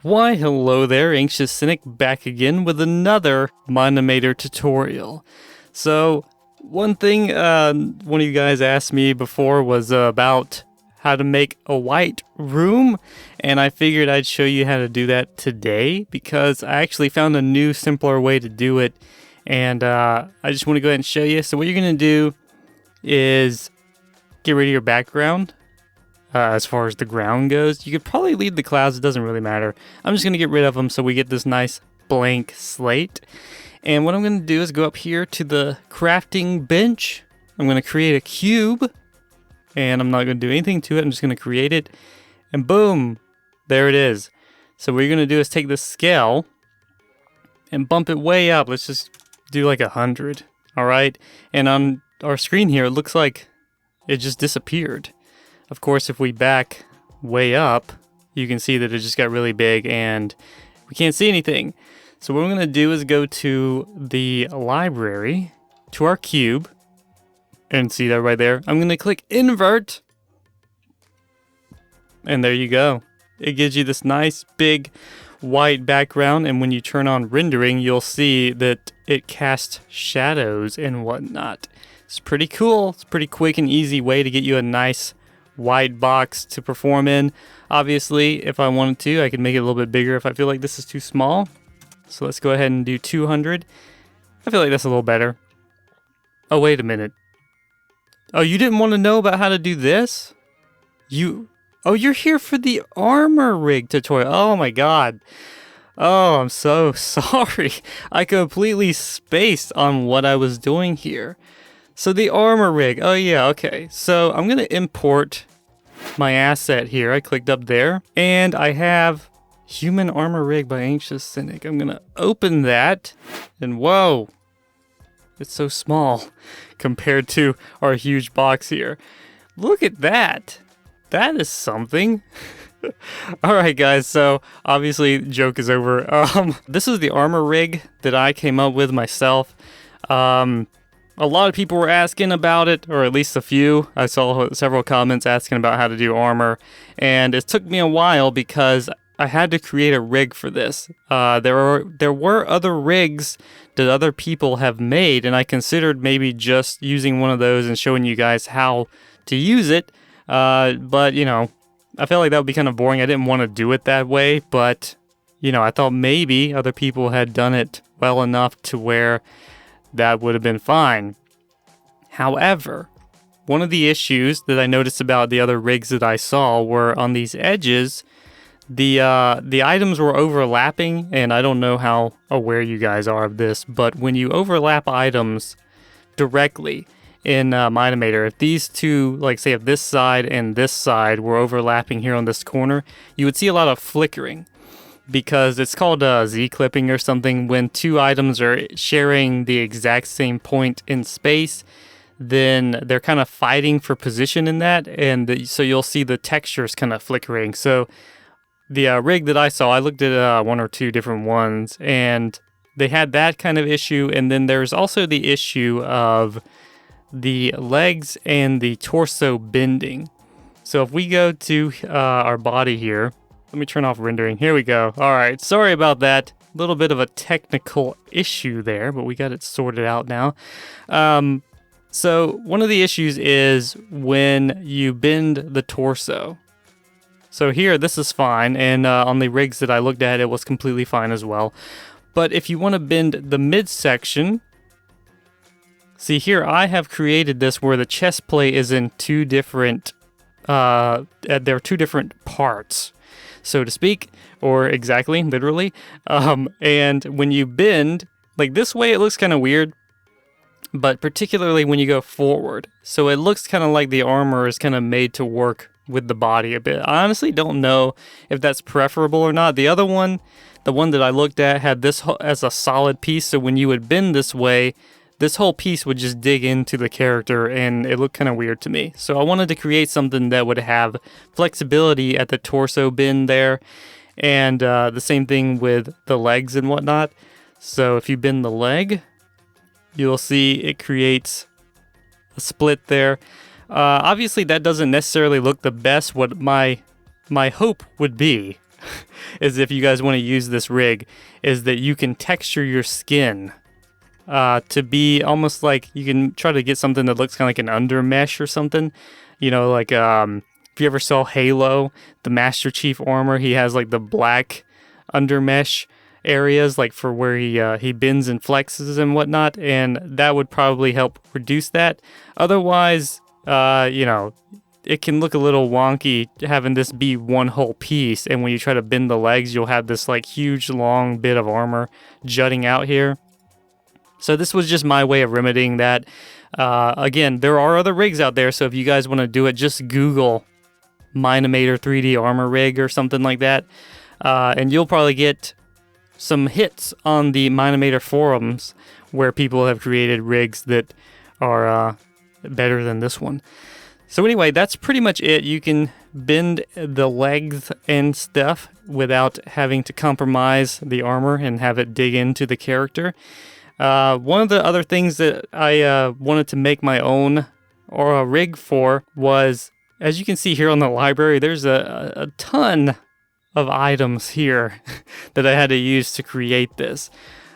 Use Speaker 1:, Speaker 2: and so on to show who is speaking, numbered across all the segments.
Speaker 1: Why, hello there, AnxiousCynic back again with another Mine-imator tutorial. So, one thing one of you guys asked me before was about how to make a white room, and I figured I'd show you how to do that today because I actually found a new, simpler way to do it, and I just want to go ahead and show you. So what you're going to do is get rid of your background. As far as the ground goes, you could probably leave the clouds, it doesn't really matter. I'm just going to get rid of them so we get this nice blank slate. And what I'm going to do is go up here to the crafting bench. I'm going to create a cube, and I'm not going to do anything to it. I'm just going to create it, and boom, there it is. So what you're going to do is take the scale and bump it way up. Let's just do like 100, all right? And on our screen here, it looks like it just disappeared. Of course, if we back way up, you can see that it just got really big and we can't see anything. So what we're going to do is go to the library, to our cube, and see that right there. I'm going to click invert, and there you go. It gives you this nice big white background, and when you turn on rendering, you'll see that it casts shadows and whatnot. It's pretty cool. It's a pretty quick and easy way to get you a nice white box to perform in. Obviously, if I wanted to, I could make it a little bit bigger if I feel like this is too small. So let's go ahead and do 200. I feel like that's a little better. Oh, wait a minute. Oh, you didn't want to know about how to do this? Oh, you're here for the armor rig tutorial. Oh my god. Oh, I'm so sorry. I completely spaced on what I was doing here. So the armor rig. Oh yeah, okay. So I'm going to import my asset here. I clicked up there, and I have Human Armor Rig by AnxiousCynic. I'm going to open that, and whoa, it's so small compared to our huge box here. Look at that. That is something. All right, guys, so obviously joke is over. This is the armor rig that I came up with myself. A lot of people were asking about it, or at least a few. I saw several comments asking about how to do armor, and it took me a while because I had to create a rig for this. There were other rigs that other people have made, and I considered maybe just using one of those and showing you guys how to use it. But, you know, I felt like that would be kind of boring. I didn't want to do it that way, but, you know, I thought maybe other people had done it well enough to where that would have been fine. However, one of the issues that I noticed about the other rigs that I saw were on these edges, the items were overlapping, and I don't know how aware you guys are of this, but when you overlap items directly in Mine-imator, if these two, like say if this side and this side were overlapping here on this corner, you would see a lot of flickering. Because it's called Z-clipping or something. When two items are sharing the exact same point in space, then they're kind of fighting for position in that, and so you'll see the textures kind of flickering. So the rig that I saw, I looked at one or two different ones, and they had that kind of issue, and then there's also the issue of the legs and the torso bending. So if we go to our body here, let me turn off rendering. Here we go. All right. Sorry about that. A little bit of a technical issue there, but we got it sorted out now. So one of the issues is when you bend the torso. So here, this is fine. And on the rigs that I looked at, it was completely fine as well. But if you want to bend the midsection, see here, I have created this where the chest plate is in two different, there are two different parts, so to speak, or exactly, literally. And when you bend, like this way, it looks kind of weird, but particularly when you go forward. So it looks kind of like the armor is kind of made to work with the body a bit. I honestly don't know if that's preferable or not. The other one, the one that I looked at, had this as a solid piece, so when you would bend this way, this whole piece would just dig into the character, and it looked kind of weird to me. So I wanted to create something that would have flexibility at the torso bend there, and the same thing with the legs and whatnot. So if you bend the leg, you'll see it creates a split there. Obviously, that doesn't necessarily look the best. What my hope would be is if you guys want to use this rig, is that you can texture your skin to be almost like, you can try to get something that looks kind of like an under mesh or something. You know, like if you ever saw Halo, the Master Chief armor, he has like the black under mesh areas, like for where he bends and flexes and whatnot, and that would probably help reduce that. Otherwise, you know, it can look a little wonky having this be one whole piece, and when you try to bend the legs, you'll have this like huge long bit of armor jutting out here. So this was just my way of remedying that. Again, there are other rigs out there, so if you guys want to do it, just Google Mine-imator 3D armor rig or something like that, and you'll probably get some hits on the Mine-imator forums where people have created rigs that are better than this one. So anyway, that's pretty much it. You can bend the legs and stuff without having to compromise the armor and have it dig into the character. One of the other things that I wanted to make my own or a rig for was, as you can see here on the library, there's a ton of items here that I had to use to create this.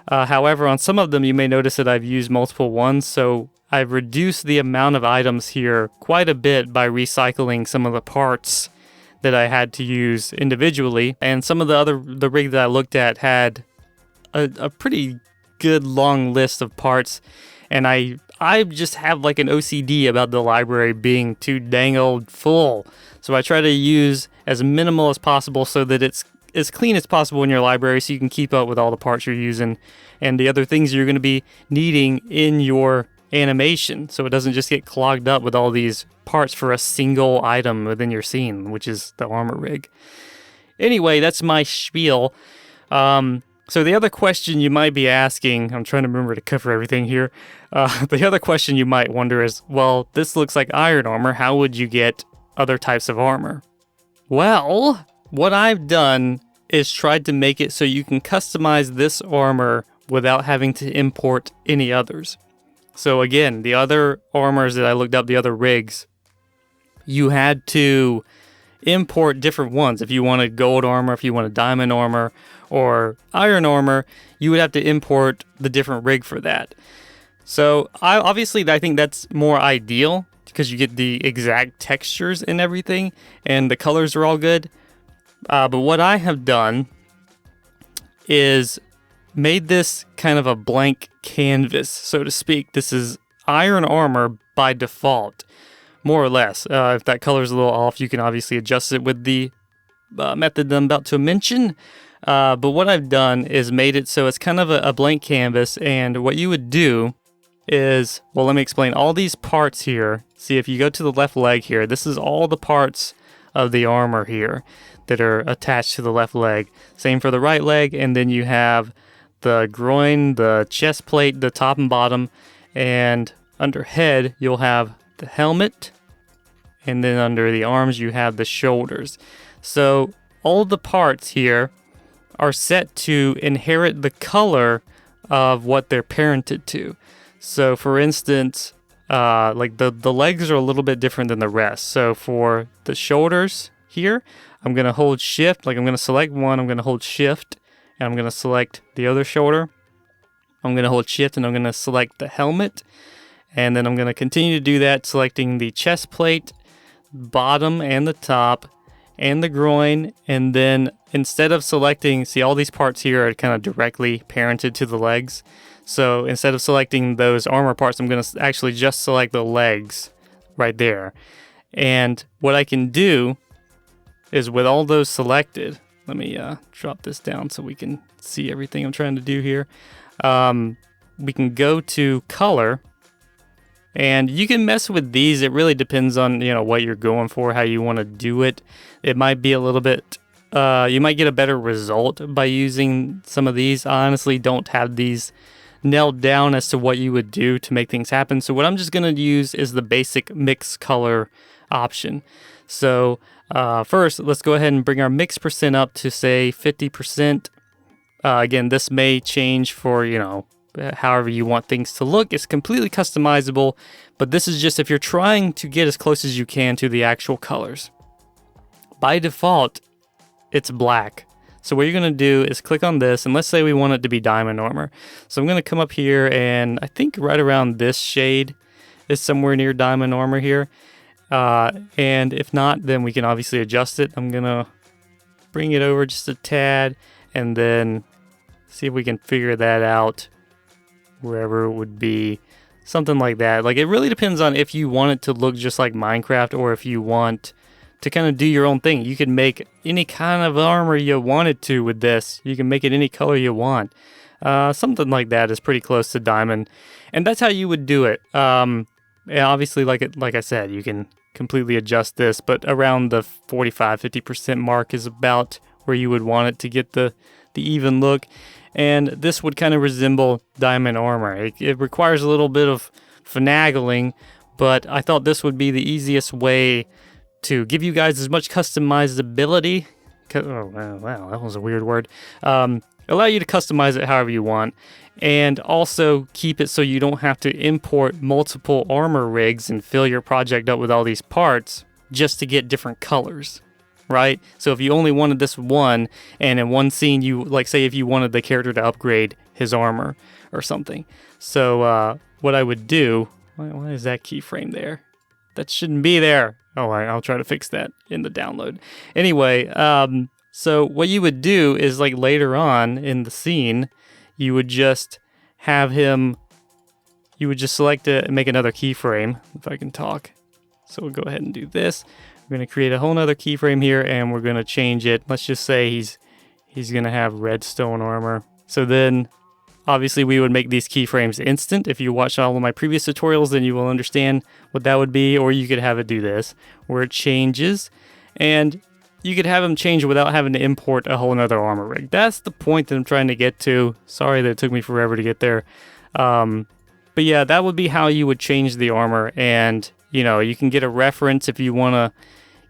Speaker 1: However, on some of them, you may notice that I've used multiple ones, so I've reduced the amount of items here quite a bit by recycling some of the parts that I had to use individually. And some of the rig that I looked at had a pretty good long list of parts, and I just have like an OCD about the library being too dang old full. So I try to use as minimal as possible so that it's as clean as possible in your library, so you can keep up with all the parts you're using and the other things you're going to be needing in your animation, so it doesn't just get clogged up with all these parts for a single item within your scene, which is the armor rig. Anyway, that's my spiel. So the other question you might be asking, I'm trying to remember to cover everything here. The other question you might wonder is, well, this looks like iron armor. How would you get other types of armor? Well, what I've done is tried to make it so you can customize this armor without having to import any others. So again, the other armors that I looked up, the other rigs, you had to import different ones. If you wanted gold armor, if you wanted diamond armor, or iron armor, you would have to import the different rig for that. So I think that's more ideal because you get the exact textures and everything, and the colors are all good. But what I have done is made this kind of a blank canvas, so to speak. This is iron armor by default, more or less. If that color is a little off, you can obviously adjust it with the method that I'm about to mention. But what I've done is made it so it's kind of a blank canvas, and what you would do is, well, let me explain. All these parts here, see if you go to the left leg here, this is all the parts of the armor here that are attached to the left leg. Same for the right leg, and then you have the groin, the chest plate, the top and bottom, and under head you'll have the helmet, and then under the arms you have the shoulders. So all the parts here are set to inherit the color of what they're parented to. So for instance, like the legs are a little bit different than the rest. So for the shoulders here, I'm going to hold shift, like I'm going to select one, I'm going to hold shift, and I'm going to select the other shoulder. I'm going to hold shift and I'm going to select the helmet. And then I'm going to continue to do that, selecting the chest plate, bottom and the top, and the groin. And then instead of selecting, see all these parts here are kind of directly parented to the legs. So instead of selecting those armor parts, I'm going to actually just select the legs right there. And what I can do is with all those selected, let me drop this down so we can see everything I'm trying to do here. We can go to color, and you can mess with these. It really depends on what you're going for, how you want to do it. It might be a little bit, you might get a better result by using some of these. I honestly don't have these nailed down as to what you would do to make things happen. So what I'm just going to use is the basic mix color option. So first, let's go ahead and bring our mix percent up to say 50%. Again, this may change for, however you want things to look. It's completely customizable, but this is just if you're trying to get as close as you can to the actual colors. By default, it's black. So what you're going to do is click on this, and let's say we want it to be diamond armor. So I'm going to come up here, and I think right around this shade is somewhere near diamond armor here. And if not, then we can obviously adjust it. I'm going to bring it over just a tad, and then see if we can figure that out wherever it would be. Something like that. Like, it really depends on if you want it to look just like Minecraft, or if you want to kind of do your own thing. You can make any kind of armor you wanted to with this. You can make it any color you want. Something like that is pretty close to diamond, and that's how you would do it. And obviously, like I said, you can completely adjust this, but around the 45-50% mark is about where you would want it to get the even look. And this would kind of resemble diamond armor. It requires a little bit of finagling, but I thought this would be the easiest way to give you guys as much customizability. Oh, wow, that was a weird word. Allow you to customize it however you want, and also keep it so you don't have to import multiple armor rigs and fill your project up with all these parts just to get different colors, right? So if you only wanted this one, and in one scene you, like, say if you wanted the character to upgrade his armor or something. So what I would do, why is that keyframe there? That shouldn't be there. Oh, I'll try to fix that in the download. Anyway, so what you would do is, like, later on in the scene, you would just have him, you would just select it and make another keyframe, if I can talk. So we'll go ahead and do this. We're going to create a whole nother keyframe here, and we're going to change it. Let's just say he's going to have redstone armor. So then, obviously, we would make these keyframes instant. If you watch all of my previous tutorials, then you will understand what that would be. Or you could have it do this, where it changes, and you could have them change without having to import a whole nother armor rig. That's the point that I'm trying to get to. Sorry that it took me forever to get there. But yeah, that would be how you would change the armor. And, you know, you can get a reference if you want to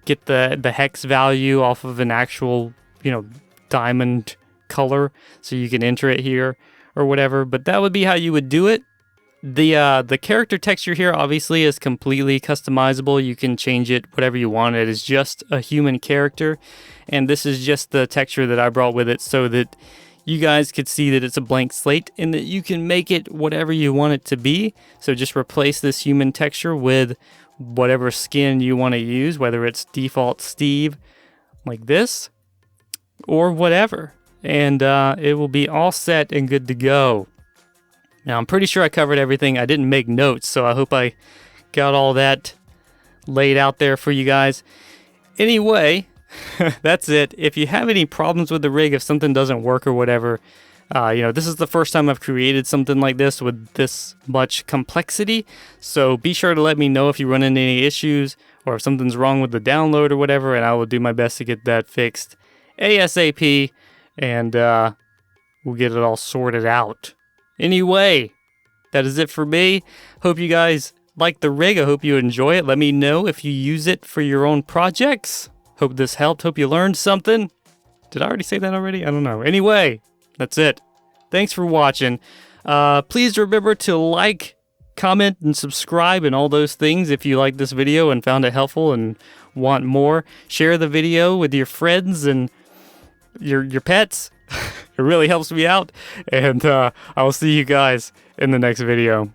Speaker 1: get the hex value off of an actual, you know, diamond color. So you can enter it here or whatever. But that would be how you would do it. The character texture here obviously is completely customizable. You can change it whatever you want. It is just a human character, and this is just the texture that I brought with it so that you guys could see that it's a blank slate and that you can make it whatever you want it to be. So just replace this human texture with whatever skin you want to use, whether it's default Steve like this or whatever, and it will be all set and good to go. Now, I'm pretty sure I covered everything. I didn't make notes, so I hope I got all that laid out there for you guys. Anyway, that's it. If you have any problems with the rig, if something doesn't work or whatever, you know, this is the first time I've created something like this with this much complexity. So be sure to let me know if you run into any issues or if something's wrong with the download or whatever, and I will do my best to get that fixed ASAP, and we'll get it all sorted out. Anyway, that is it for me. Hope you guys like the rig. I hope you enjoy it. Let me know if you use it for your own projects. Hope this helped. Hope you learned something. Did I already say that already? I don't know. Anyway, that's it. Thanks for watching. Please remember to like, comment, and subscribe and all those things if you liked this video and found it helpful and want more. Share the video with your friends and your pets. It really helps me out, and I will see you guys in the next video.